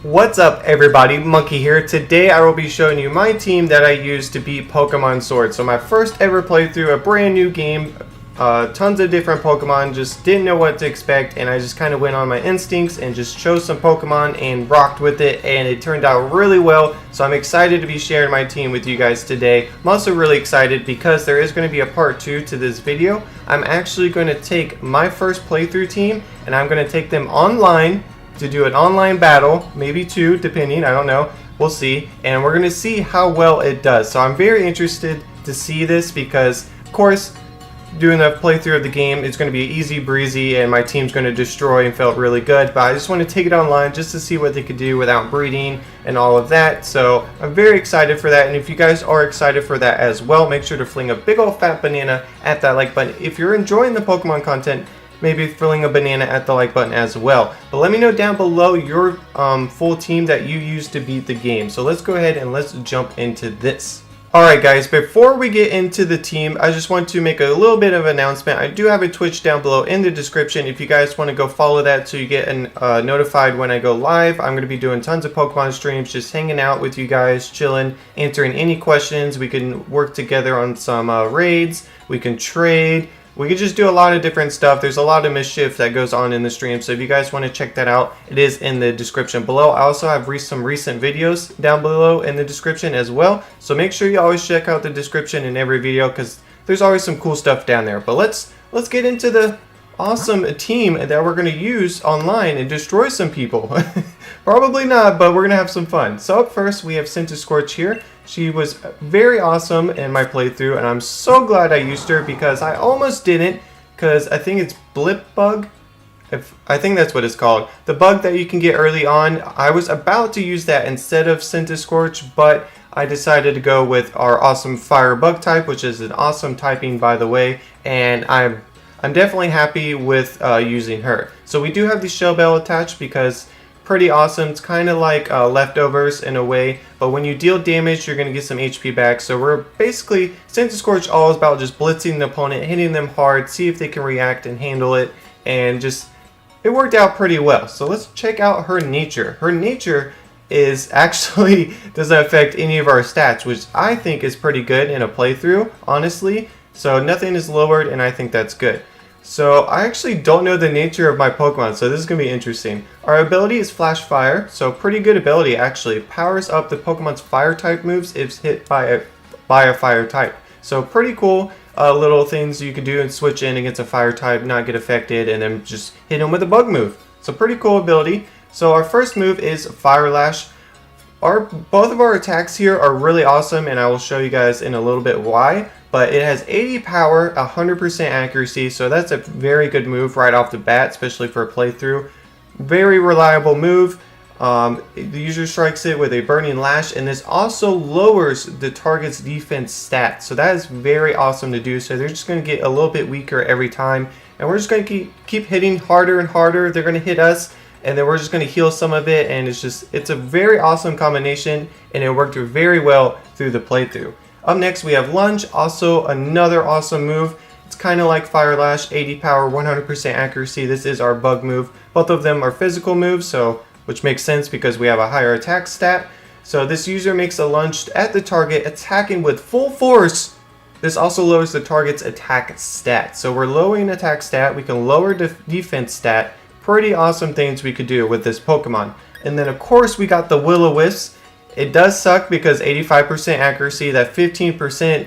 What's up everybody, Monkey here. Today I will be showing you my team that I used to beat Pokemon Sword. So my first ever playthrough, a brand new game, tons of different Pokemon, just didn't know what to expect and I just kind of went on my instincts and just chose some Pokemon and rocked with it, and it turned out really well. So I'm excited to be sharing my team with you guys today. I'm also really excited because there is going to be a part 2 to this video. I'm actually going to take my first playthrough team and I'm going to take them online to do an online battle, maybe 2 depending, I don't know, we'll see, and we're gonna see how well it does. So I'm very interested to see this because of course doing the playthrough of the game is going to be easy breezy and my team's going to destroy and felt really good, but I just want to take it online just to see what they could do without breeding and all of that. So I'm very excited for that, and if you guys are excited for that as well, make sure to fling a big old fat banana at that like button. If you're enjoying the Pokemon content, maybe filling a banana at the like button as well. But let me know down below your full team that you used to beat the game. So let's go ahead and let's jump into this. Alright guys, before we get into the team, I just want to make a little bit of an announcement. I do have a Twitch down below in the description if you guys want to go follow that so you get notified when I go live. I'm going to be doing tons of Pokemon streams, just hanging out with you guys, chilling, answering any questions. We can work together on some raids, we can trade. We could just do a lot of different stuff. There's a lot of mischief that goes on in the stream, so if you guys want to check that out, it is in the description below. I also have some recent videos down below in the description as well, so make sure you always check out the description in every video because there's always some cool stuff down there. But let's get into the awesome team that we're going to use online and destroy some people. Probably not, but we're going to have some fun. So up first we have Scorch here. She was very awesome in my playthrough and I'm so glad I used her because I almost didn't, because I think it's Blip Bug. I think that's what it's called. The bug that you can get early on. I was about to use that instead of Scorch, but I decided to go with our awesome Fire Bug type, which is an awesome typing by the way, and I'm definitely happy with using her. So we do have the Shell Bell attached because pretty awesome. It's kind of like leftovers in a way, but when you deal damage you're going to get some HP back. So we're basically, Scorch all is about just blitzing the opponent, hitting them hard, see if they can react and handle it, and just it worked out pretty well. So let's check out her nature. Her nature is actually doesn't affect any of our stats, which I think is pretty good in a playthrough, honestly. So nothing is lowered and I think that's good. So I actually don't know the nature of my Pokemon, so this is going to be interesting. Our ability is Flash Fire, so pretty good ability actually. Powers up the Pokemon's fire type moves if hit by a fire type. So pretty cool little things you can do and switch in against a fire type, not get affected, and then just hit them with a bug move. So pretty cool ability. So our first move is Fire Lash. Both of our attacks here are really awesome and I will show you guys in a little bit why. But it has 80 power, 100% accuracy, so that's a very good move right off the bat, especially for a playthrough. Very reliable move. The user strikes it with a Burning Lash, and this also lowers the target's defense stat. So that is very awesome to do. So they're just going to get a little bit weaker every time, and we're just going to keep hitting harder and harder. They're going to hit us, and then we're just going to heal some of it, and it's a very awesome combination, and it worked very well through the playthrough. Up next we have Lunge, also another awesome move. It's kind of like Fire Lash, 80 power, 100% accuracy. This is our bug move. Both of them are physical moves, so which makes sense because we have a higher attack stat. So this user makes a lunge at the target, attacking with full force. This also lowers the target's attack stat. So we're lowering attack stat, we can lower defense stat. Pretty awesome things we could do with this Pokemon. And then of course we got the Will-O-Wisp. It does suck because 85% accuracy, that 15%,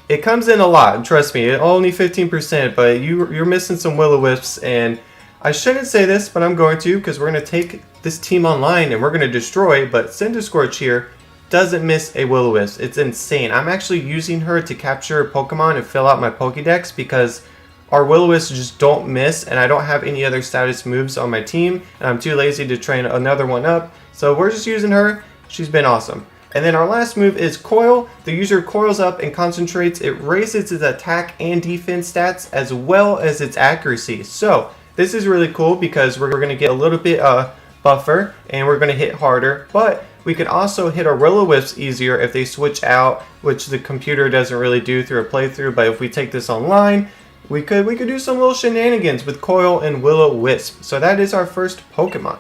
it comes in a lot, trust me, only 15%, but you're missing some Will-O-Wisps, and I shouldn't say this, but I'm going to, because we're going to take this team online and we're going to destroy, but Scorch here doesn't miss a Will-O-Wisp. It's insane. I'm actually using her to capture a Pokemon and fill out my Pokédex because our Will-O-Wisps just don't miss, and I don't have any other status moves on my team, and I'm too lazy to train another one up, so we're just using her. She's been awesome. And then our last move is Coil. The user coils up and concentrates. It raises its attack and defense stats as well as its accuracy. So this is really cool because we're going to get a little bit buffer and we're going to hit harder. But we can also hit our Will-O-Wisps easier if they switch out, which the computer doesn't really do through a playthrough. But if we take this online, we could do some little shenanigans with Coil and Will-O-Wisp. So that is our first Pokemon.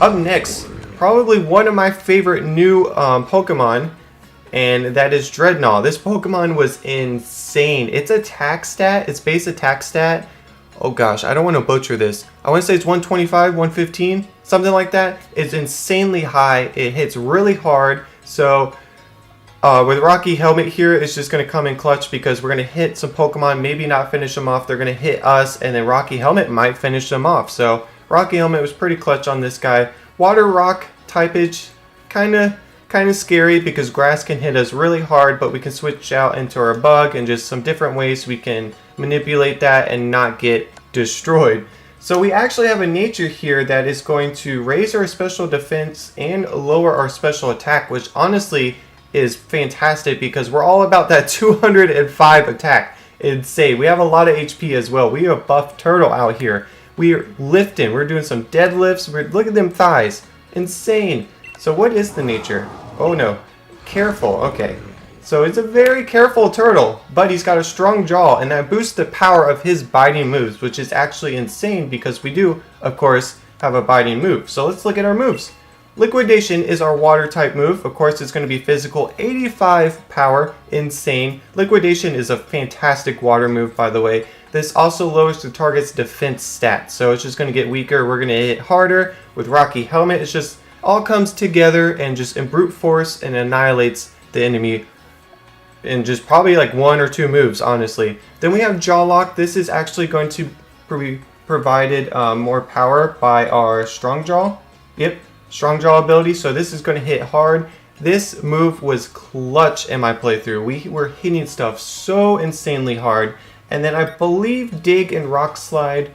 Up next, probably one of my favorite new Pokemon, and that is Dreadnought. This Pokemon was insane. Its attack stat, its base attack stat, oh gosh, I don't want to butcher this. I want to say it's 125, 115, something like that. It's insanely high. It hits really hard. So with Rocky Helmet here, it's just going to come in clutch because we're going to hit some Pokemon, maybe not finish them off. They're going to hit us, and then Rocky Helmet might finish them off. So Rocky Helmet was pretty clutch on this guy. Water Rock typage, kind of scary because grass can hit us really hard, but we can switch out into our bug and just some different ways we can manipulate that and not get destroyed. So we actually have a nature here that is going to raise our special defense and lower our special attack, which honestly is fantastic because we're all about that 205 attack. Insane. We have a lot of HP as well. We have a buff turtle out here. We're lifting. We're doing some deadlifts. Look at them thighs. Insane. So what is the nature? Oh no. Careful. Okay. So it's a very careful turtle, but he's got a strong jaw, and that boosts the power of his biting moves, which is actually insane because we do, of course, have a biting move. So let's look at our moves. Liquidation is our water type move. Of course, it's going to be physical, 85 power, insane. Liquidation is a fantastic water move, by the way. This also lowers the target's defense stat, so it's just going to get weaker. We're going to hit harder. With Rocky Helmet, it's just all comes together and just in brute force and annihilates the enemy in just probably like 1 or 2 moves, honestly. Then we have Jaw Lock. This is actually going to be provided more power by our Strong Jaw. Yep. Strong Jaw ability, so this is going to hit hard. This move was clutch in my playthrough. We were hitting stuff so insanely hard. And then I believe Dig and Rock Slide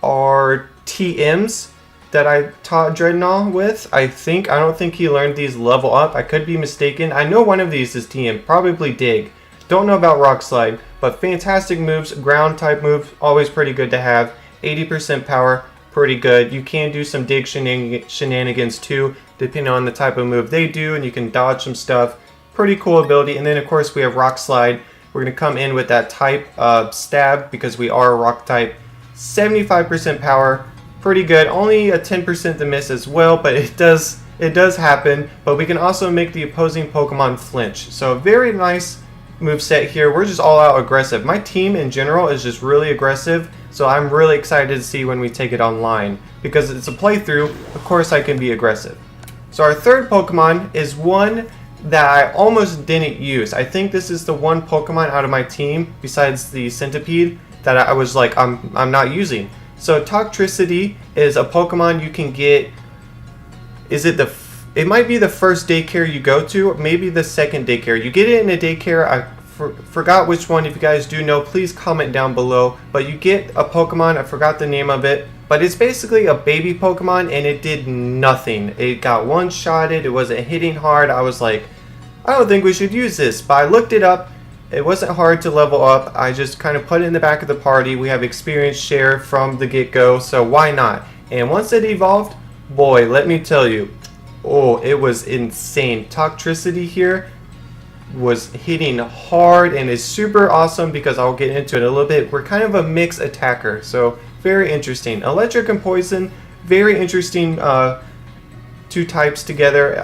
are TMs that I taught Dreadnought with. I don't think he learned these level up. I could be mistaken. I know one of these is TM, probably Dig. Don't know about Rock Slide, but fantastic moves. Ground type move, always pretty good to have. 80% power. Pretty good. You can do some dig shenanigans too, depending on the type of move they do, and you can dodge some stuff. Pretty cool ability. And then of course we have Rock Slide. We're going to come in with that type stab because we are a rock type. 75% power. Pretty good. Only a 10% to miss as well, but it does happen. But we can also make the opposing Pokemon flinch. So a very nice move set here. We're just all out aggressive. My team in general is just really aggressive. So I'm really excited to see when we take it online. Because it's a playthrough, of course I can be aggressive. So our third Pokemon is one that I almost didn't use. I think this is the one Pokemon out of my team, besides the Centipede, that I was like, I'm not using. So Toxtricity is a Pokemon you can get, it might be the first daycare you go to, or maybe the second daycare. You get it in a daycare, I forgot which one. If you guys do know, please comment down below. But you get a Pokemon, I forgot the name of it, but it's basically a baby Pokemon and it did nothing. It got one-shotted, it wasn't hitting hard. I was like, I don't think we should use this, but I looked it up. It wasn't hard to level up. I just kind of put it in the back of the party. We have experience share from the get-go, so why not? And once it evolved, boy, let me tell you, oh, it was insane. Toxtricity here was hitting hard and is super awesome because I'll get into it a little bit. We're kind of a mixed attacker, so very interesting. Electric and Poison, very interesting two types together.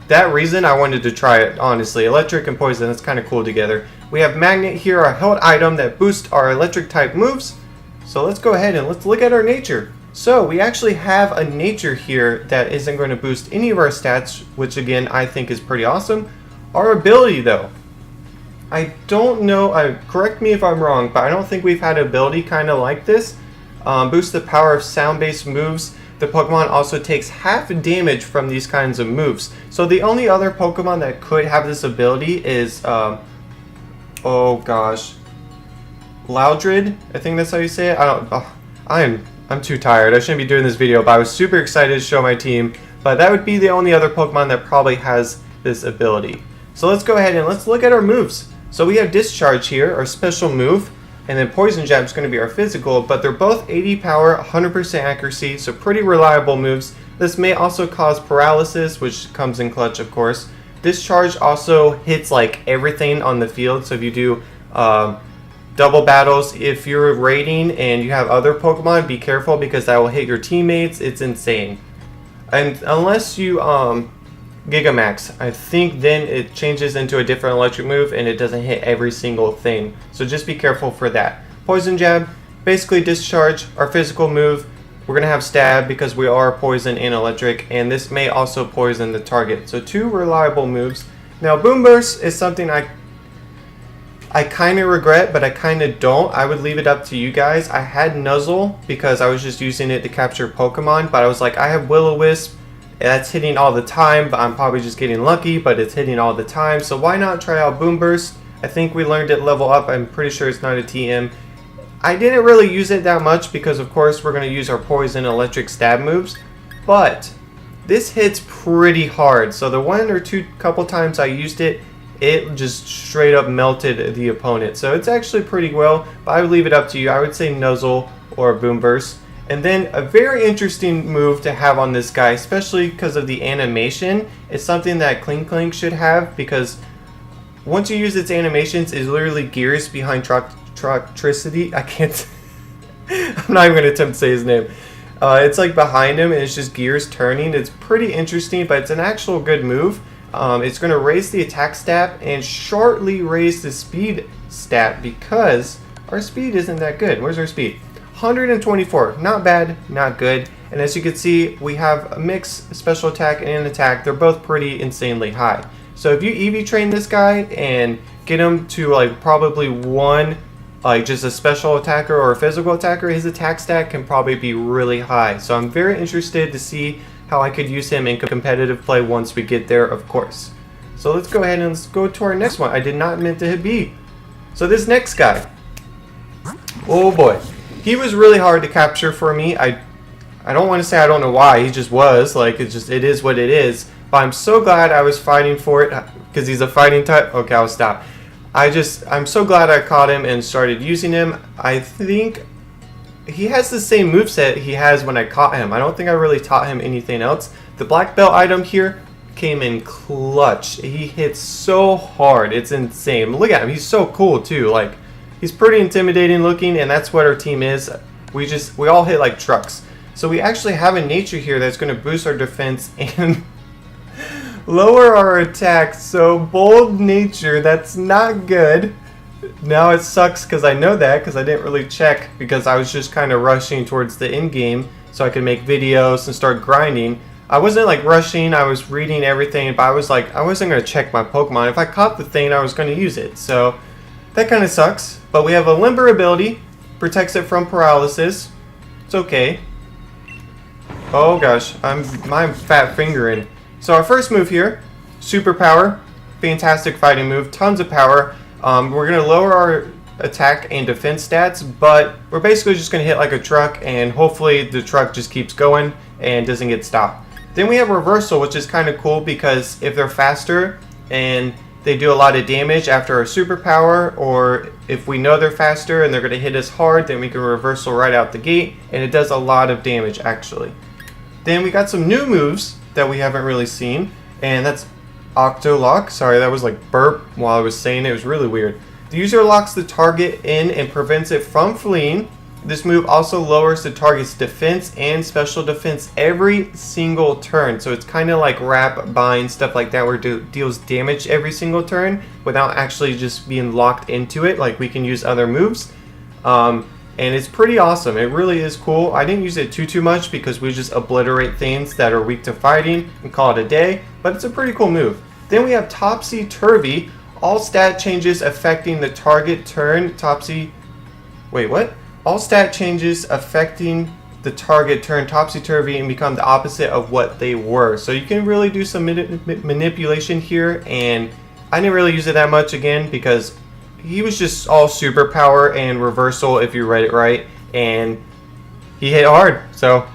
That reason I wanted to try it, honestly. Electric and Poison, that's kind of cool together. We have Magnet here, our held item that boosts our electric type moves. So let's go ahead and let's look at our nature. So we actually have a nature here that isn't going to boost any of our stats, which again I think is pretty awesome. Our ability though, I don't know, correct me if I'm wrong, but I don't think we've had an ability kind of like this. Boost the power of sound-based moves. The Pokemon also takes half damage from these kinds of moves. So the only other Pokemon that could have this ability is, oh gosh, Loudred. I think that's how you say it. I'm too tired. I shouldn't be doing this video, but I was super excited to show my team. But that would be the only other Pokemon that probably has this ability. So let's go ahead and let's look at our moves. So we have Discharge here, our special move. And then Poison Jab is going to be our physical, but they're both 80 power, 100% accuracy, so pretty reliable moves. This may also cause paralysis, which comes in clutch, of course. Discharge also hits like everything on the field, so if you do double battles, if you're raiding and you have other Pokemon, be careful because that will hit your teammates. It's insane. And unless you Gigamax, I think then it changes into a different electric move and it doesn't hit every single thing. So just be careful for that. Poison Jab, basically discharge, our physical move. We're going to have stab because we are poison and electric, and this may also poison the target. So 2 reliable moves. Now Boom Burst is something I kind of regret, but I kind of don't. I would leave it up to you guys. I had Nuzzle because I was just using it to capture Pokemon, but I was like, I have Will-O-Wisp. That's hitting all the time, but I'm probably just getting lucky, but it's hitting all the time. So why not try out Boom Burst? I think we learned it level up. I'm pretty sure it's not a TM. I didn't really use it that much because of course we're going to use our poison electric stab moves, but this hits pretty hard. So the 1 or 2 couple times I used it, it just straight up melted the opponent. So it's actually pretty well, but I would leave it up to you. I would say Nuzzle or Boom Burst. And then a very interesting move to have on this guy, especially because of the animation, is something that Clink Clink should have, because once you use its animations, it's literally gears behind Troctricity. I can't. I'm not even going to attempt to say his name. It's like behind him and it's just gears turning. It's pretty interesting, but it's an actual good move. It's going to raise the attack stat and shortly raise the speed stat because our speed isn't that good. Where's our speed? 124. Not bad, not good. And as you can see, we have a mix, special attack and an attack. They're both pretty insanely high. So if you EV train this guy and get him to like probably 1, like just a special attacker or a physical attacker, his attack stat can probably be really high. So I'm very interested to see how I could use him in competitive play once we get there, of course. So let's go ahead and let's go to our next one. I did not mean to hit B. So this next guy, oh boy, he was really hard to capture for me. I don't want to say I don't know why, he just was, like it is what it is. But I'm so glad I was fighting for it because he's a fighting type. Okay, I'll stop. I'm so glad I caught him and started using him. I think he has the same moveset he has when I caught him. I don't think I really taught him anything else. The black belt item here came in clutch. He hits so hard. It's insane. Look at him. He's so cool too. Like, he's pretty intimidating looking, and that's what our team is. We all hit like trucks. So we actually have a nature here that's going to boost our defense and lower our attack. So bold nature, that's not good. Now it sucks because I know that because I didn't really check because I was just kind of rushing towards the end game so I could make videos and start grinding. I wasn't like rushing, I was reading everything, but I was like, I wasn't going to check my Pokemon. If I caught the thing, I was going to use it. So that kind of sucks. But we have a limber ability, protects it from paralysis. It's okay. Oh gosh, I'm fat fingering. So our first move here, super power, fantastic fighting move, tons of power. We're going to lower our attack and defense stats, but we're basically just going to hit like a truck, and hopefully the truck just keeps going and doesn't get stopped. Then we have reversal, which is kind of cool because if they're faster and they do a lot of damage after our superpower, or if we know they're faster and they're going to hit us hard, then we can reversal right out the gate, and it does a lot of damage actually. Then we got some new moves that we haven't really seen, and that's Octo-Lock. Sorry, that was like burp while I was saying it. It was really weird. The user locks the target in and prevents it from fleeing. This move also lowers the target's defense and special defense every single turn. So it's kind of like wrap, bind, stuff like that, where it deals damage every single turn without actually just being locked into it. Like we can use other moves. And it's pretty awesome. It really is cool. I didn't use it too much because we just obliterate things that are weak to fighting and call it a day, but it's a pretty cool move. Then we have Topsy-Turvy. All stat changes affecting the target turn. Wait, what? All stat changes affecting the target turn topsy-turvy and become the opposite of what they were. So you can really do some manipulation here, and I didn't really use it that much again because he was just all superpower and reversal if you read it right, and he hit hard. So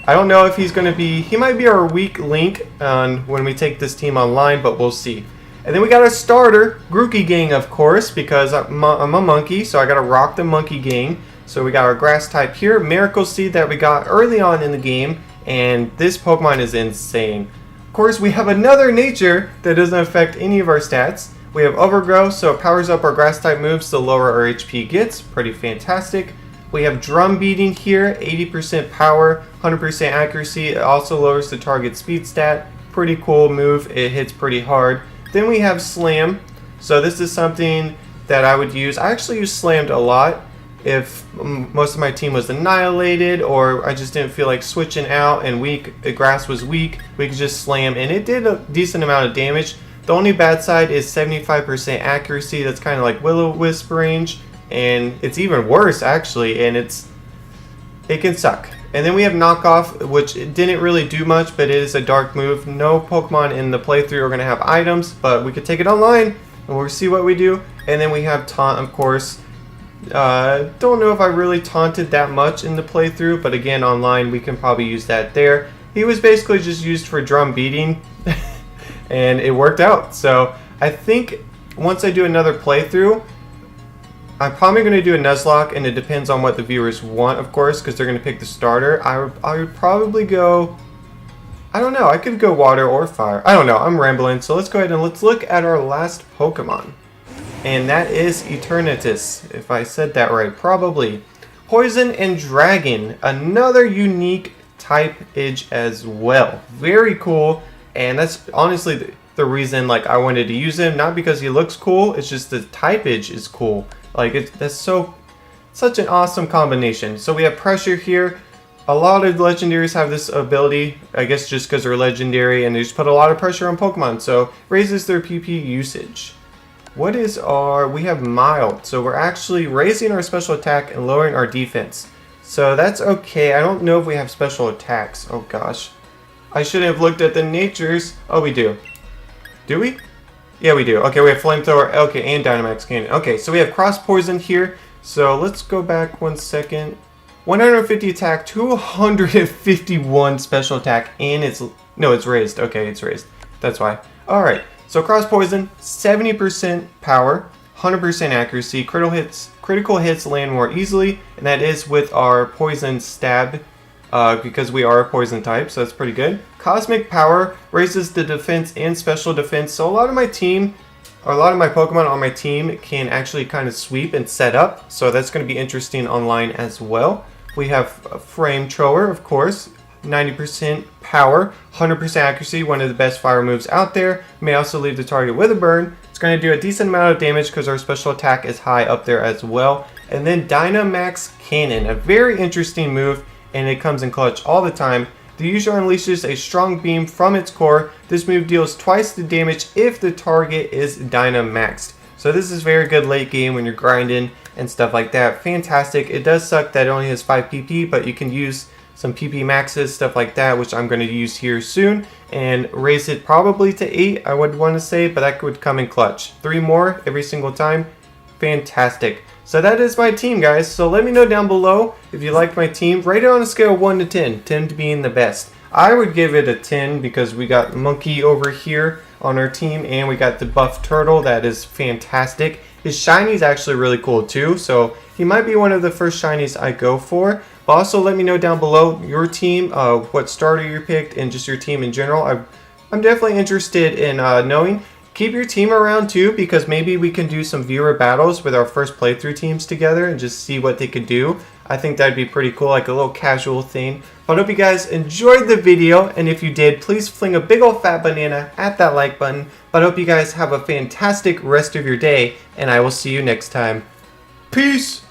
I don't know if he's going to be, he might be our weak link when we take this team online, but we'll see. And then we got our starter, Grookey Gang, of course, because I'm a monkey, so I got to rock the monkey gang. So we got our grass type here, Miracle Seed that we got early on in the game, and this Pokemon is insane. Of course, we have another nature that doesn't affect any of our stats. We have Overgrow, so it powers up our grass type moves the lower our HP gets. Pretty fantastic. We have drum beating here, 80% power, 100% accuracy. It also lowers the target speed stat. Pretty cool move. It hits pretty hard. Then we have slam. So this is something that I would use. I actually use slammed a lot if most of my team was annihilated or I just didn't feel like switching out and the grass was weak. We could just slam, and it did a decent amount of damage. The only bad side is 75% accuracy. That's kind of like will-o-wisp range, and it's even worse actually, and it can suck. And then we have knockoff, which didn't really do much, but it is a dark move. No Pokemon in the playthrough are going to have items, but we could take it online and we'll see what we do. And then we have taunt, of course. Don't know if I really taunted that much in the playthrough, but again, online we can probably use that there. He was basically just used for drum beating, and it worked out. So I think once I do another playthrough, I'm probably going to do a Nuzlocke, and it depends on what the viewers want, of course, because they're going to pick the starter. I would probably go, I don't know, I could go water or fire. I don't know, I'm rambling, so let's go ahead and let's look at our last Pokemon. And that is Eternatus, if I said that right, probably. Poison and Dragon, another unique typeage as well. Very cool, and that's honestly the reason like I wanted to use him, not because he looks cool, it's just the typeage is cool. Like that's such an awesome combination. So we have pressure here. A lot of legendaries have this ability, I guess just because they're legendary, and they just put a lot of pressure on Pokemon, so raises their PP usage. What is we have mild, so we're actually raising our special attack and lowering our defense. So that's okay. I don't know if we have special attacks. Oh gosh. I should have looked at the natures. Oh, we do. Do we? Yeah, we do. Okay, we have flamethrower, okay, and Dynamax cannon. Okay, so we have cross poison here. So let's go back 1 second. 150 attack, 251 special attack, and it's raised. Okay, it's raised. That's why. Alright. So cross poison, 70% power, 100% accuracy, critical hits land more easily, and that is with our poison stab, because we are a poison type, so that's pretty good. Cosmic power raises the defense and special defense, so a lot of my Pokemon on my team can actually kind of sweep and set up, so that's going to be interesting online as well. We have Frame Thrower, of course. 90% power, 100% accuracy, one of the best fire moves out there. May also leave the target with a burn. It's going to do a decent amount of damage because our special attack is high up there as well. And then Dynamax Cannon, a very interesting move, and it comes in clutch all the time. The user unleashes a strong beam from its core. This move deals twice the damage if the target is Dynamaxed. So this is very good late game when you're grinding and stuff like that. Fantastic. It does suck that it only has 5 PP, but you can use some PP maxes, stuff like that, which I'm going to use here soon, and raise it probably to 8, I would want to say, but that would come in clutch. 3 more every single time. Fantastic. So that is my team, guys. So let me know down below if you liked my team. Rate it on a scale of 1 to 10, 10 being the best. I would give it a 10 because we got Monkey over here on our team, and we got the buff turtle. That is fantastic. His shiny is actually really cool too, so he might be one of the first shinies I go for. But also let me know down below your team, what starter you picked, and just your team in general. I'm definitely interested in knowing. Keep your team around too, because maybe we can do some viewer battles with our first playthrough teams together and just see what they could do. I think that'd be pretty cool, like a little casual thing. But I hope you guys enjoyed the video, and if you did, please fling a big old fat banana at that like button. But I hope you guys have a fantastic rest of your day, and I will see you next time. Peace!